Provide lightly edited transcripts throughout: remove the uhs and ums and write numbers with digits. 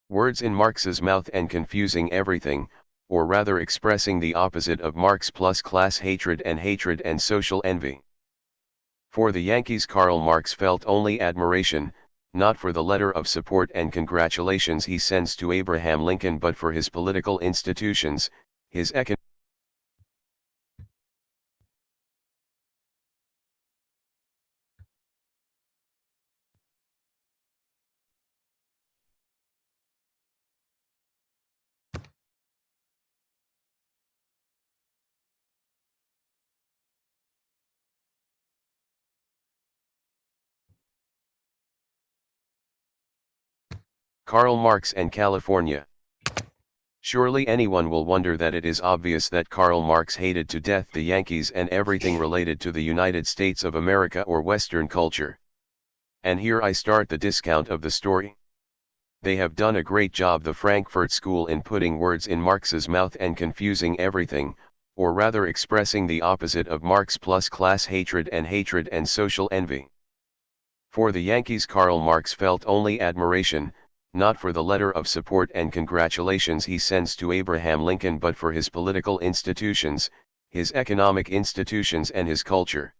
Words in Marx's mouth and confusing everything, or rather expressing the opposite of Marx plus class hatred and social envy. For the Yankees, Karl Marx felt only admiration, not for the letter of support and congratulations he sends to Abraham Lincoln, but for his political institutions, his economic. Karl Marx and California. Surely anyone will wonder that it is obvious that Karl Marx hated to death the Yankees and everything related to the United States of America or Western culture. And here I start the discount of the story. They have done a great job, the Frankfurt School, in putting words in Marx's mouth and confusing everything, or rather expressing the opposite of Marx plus class hatred and social envy. For the Yankees, Karl Marx felt only admiration, not for the letter of support and congratulations he sends to Abraham Lincoln, but for his political institutions, his economic institutions and his culture.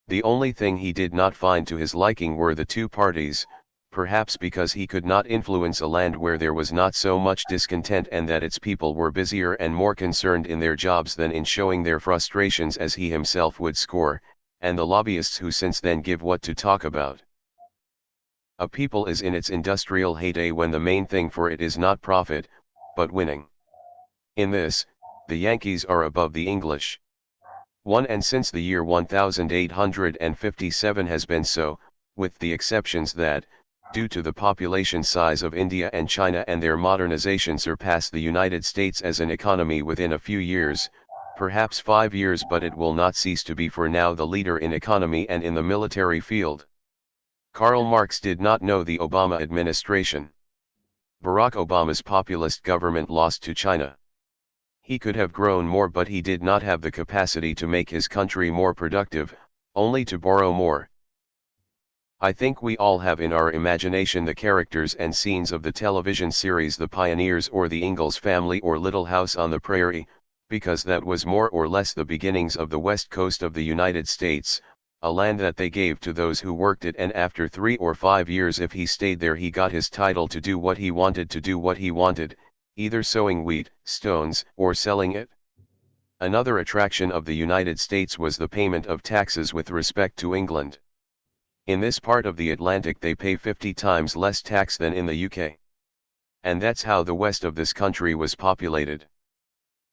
The only thing he did not find to his liking were the two parties, perhaps because he could not influence a land where there was not so much discontent and that its people were busier and more concerned in their jobs than in showing their frustrations as he himself would score, and the lobbyists who since then give what to talk about. A people is in its industrial heyday when the main thing for it is not profit, but winning. In this, the Yankees are above the English. And since the year 1857 has been so, with the exceptions that, due to the population size of India and China and their modernization, surpass the United States as an economy within a few years, perhaps 5 years, but it will not cease to be for now the leader in economy and in the military field. Karl Marx did not know the Obama administration. Barack Obama's populist government lost to China. He could have grown more, but he did not have the capacity to make his country more productive, only to borrow more. I think we all have in our imagination the characters and scenes of the television series The Pioneers or The Ingalls Family or Little House on the Prairie, because that was more or less the beginnings of the west coast of the United States, a land that they gave to those who worked it, and after 3 or 5 years, if he stayed there, he got his title to do what he wanted, either sowing wheat, stones, or selling it. Another attraction of the United States was the payment of taxes with respect to England. In this part of the Atlantic they pay 50 times less tax than in the UK. And that's how the west of this country was populated.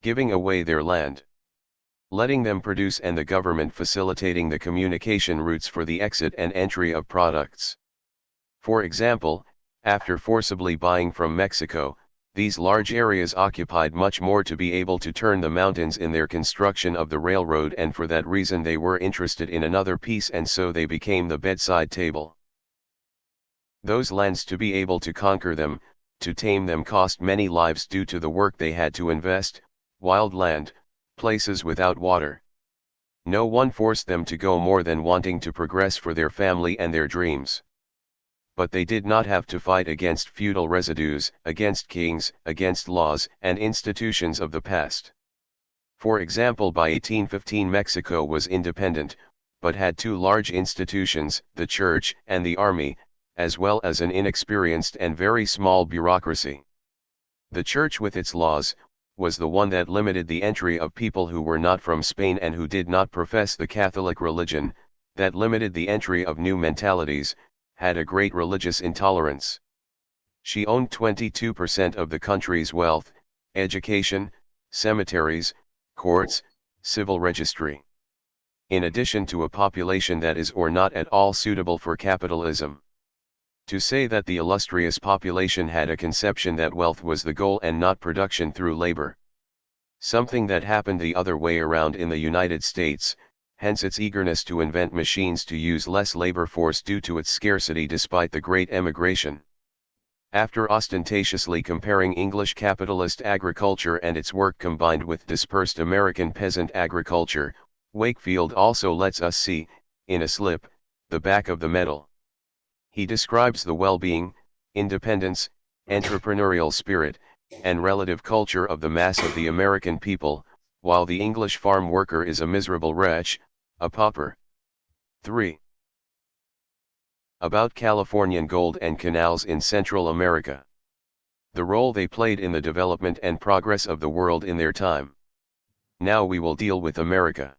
Giving away their land, letting them produce, and the government facilitating the communication routes for the exit and entry of products. For example, after forcibly buying from Mexico, these large areas occupied much more to be able to turn the mountains in their construction of the railroad, and for that reason they were interested in another piece, and so they became the bedside table. Those lands, to be able to conquer them, to tame them, cost many lives due to the work they had to invest, wild land, places without water. No one forced them to go more than wanting to progress for their family and their dreams. But they did not have to fight against feudal residues, against kings, against laws and institutions of the past. For example, by 1815 Mexico was independent, but had two large institutions, the church and the army, as well as an inexperienced and very small bureaucracy. The church, with its laws, was the one that limited the entry of people who were not from Spain and who did not profess the Catholic religion, that limited the entry of new mentalities, had a great religious intolerance. She owned 22% of the country's wealth, education, cemeteries, courts, civil registry. In addition to a population that is or not at all suitable for capitalism. To say that the illustrious population had a conception that wealth was the goal and not production through labor. Something that happened the other way around in the United States, hence its eagerness to invent machines to use less labor force due to its scarcity despite the great emigration. After ostentatiously comparing English capitalist agriculture and its work combined with dispersed American peasant agriculture, Wakefield also lets us see, in a slip, the back of the medal. He describes the well-being, independence, entrepreneurial spirit, and relative culture of the mass of the American people, while the English farm worker is a miserable wretch, a pauper. 3. About Californian gold and canals in Central America. The role they played in the development and progress of the world in their time. Now we will deal with America.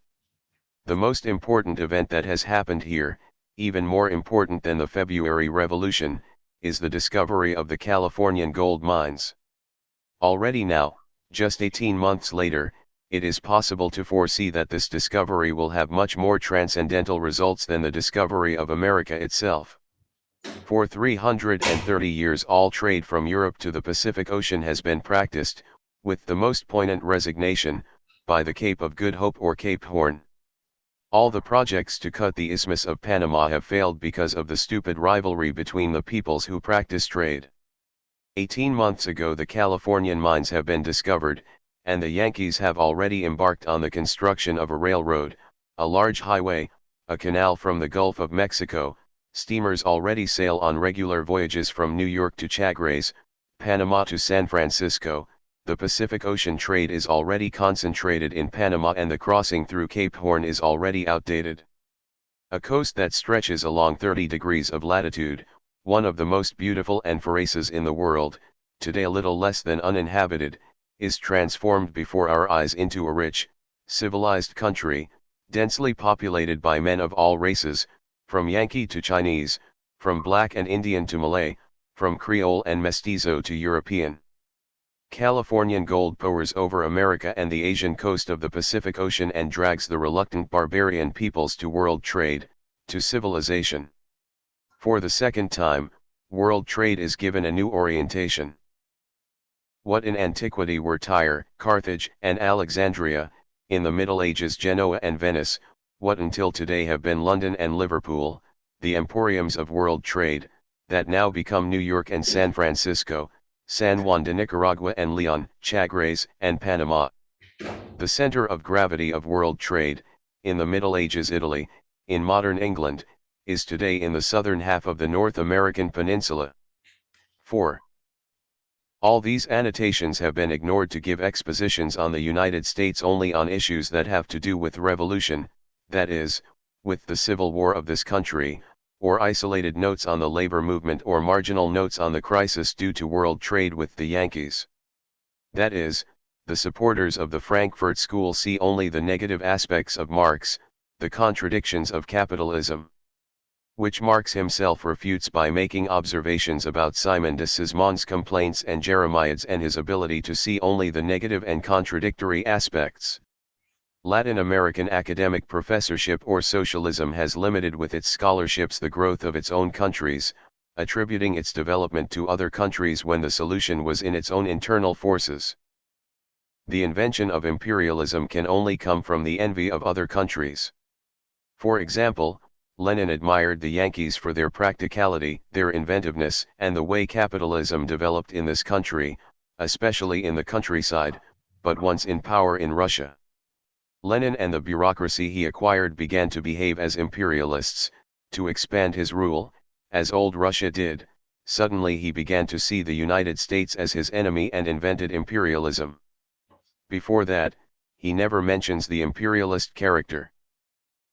The most important event that has happened here, even more important than the February Revolution, is the discovery of the Californian gold mines. Already now, just 18 months later, it is possible to foresee that this discovery will have much more transcendental results than the discovery of America itself. For 330 years all trade from Europe to the Pacific Ocean has been practiced, with the most poignant resignation, by the Cape of Good Hope or Cape Horn. All the projects to cut the Isthmus of Panama have failed because of the stupid rivalry between the peoples who practice trade. 18 months ago the Californian mines have been discovered, and the Yankees have already embarked on the construction of a railroad, a large highway, a canal from the Gulf of Mexico. Steamers already sail on regular voyages from New York to Chagres, Panama to San Francisco. The Pacific Ocean trade is already concentrated in Panama and the crossing through Cape Horn is already outdated. A coast that stretches along 30 degrees of latitude, one of the most beautiful and phrases in the world, today a little less than uninhabited, is transformed before our eyes into a rich, civilized country, densely populated by men of all races, from Yankee to Chinese, from Black and Indian to Malay, from Creole and Mestizo to European. Californian gold pours over America and the Asian coast of the Pacific Ocean and drags the reluctant barbarian peoples to world trade, to civilization. For the second time, world trade is given a new orientation. What in antiquity were Tyre, Carthage, and Alexandria, in the Middle Ages Genoa and Venice, what until today have been London and Liverpool, the emporiums of world trade, that now become New York and San Francisco, San Juan de Nicaragua and Leon, Chagres, and Panama. The center of gravity of world trade, in the Middle Ages Italy, in modern England, is today in the southern half of the North American peninsula. 4. All these annotations have been ignored to give expositions on the United States only on issues that have to do with revolution, that is, with the civil war of this country, or isolated notes on the labor movement or marginal notes on the crisis due to world trade with the Yankees. That is, the supporters of the Frankfurt School see only the negative aspects of Marx, the contradictions of capitalism, which Marx himself refutes by making observations about Simon de Sismon's complaints and Jeremiad's and his ability to see only the negative and contradictory aspects. Latin American academic professorship or socialism has limited with its scholarships the growth of its own countries, attributing its development to other countries when the solution was in its own internal forces. The invention of imperialism can only come from the envy of other countries. For example, Lenin admired the Yankees for their practicality, their inventiveness, and the way capitalism developed in this country, especially in the countryside, but once in power in Russia, Lenin and the bureaucracy he acquired began to behave as imperialists, to expand his rule, as old Russia did. Suddenly he began to see the United States as his enemy and invented imperialism. Before that, he never mentions the imperialist character.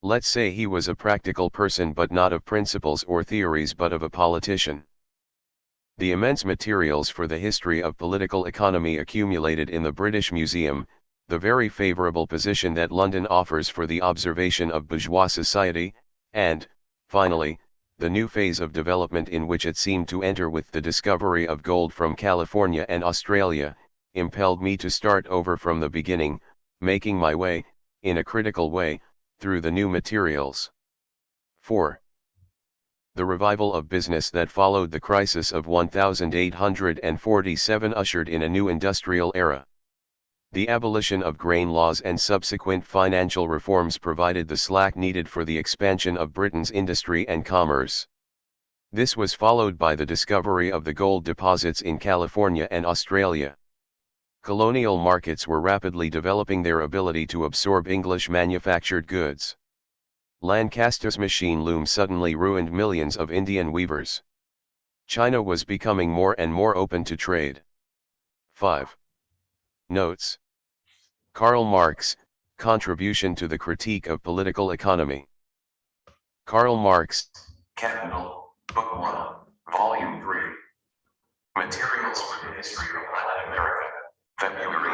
Let's say he was a practical person but not of principles or theories but of a politician. The immense materials for the history of political economy accumulated in the British Museum, the very favorable position that London offers for the observation of bourgeois society, and, finally, the new phase of development in which it seemed to enter with the discovery of gold from California and Australia, impelled me to start over from the beginning, making my way, in a critical way, through the new materials. 4. The revival of business that followed the crisis of 1847 ushered in a new industrial era. The abolition of grain laws and subsequent financial reforms provided the slack needed for the expansion of Britain's industry and commerce. This was followed by the discovery of the gold deposits in California and Australia. Colonial markets were rapidly developing their ability to absorb English manufactured goods. Lancaster's machine loom suddenly ruined millions of Indian weavers. China was becoming more and more open to trade. 5. Notes. Karl Marx, Contribution to the Critique of Political Economy. Karl Marx, Capital, Book 1, Volume 3. Materials for the History of Latin America, February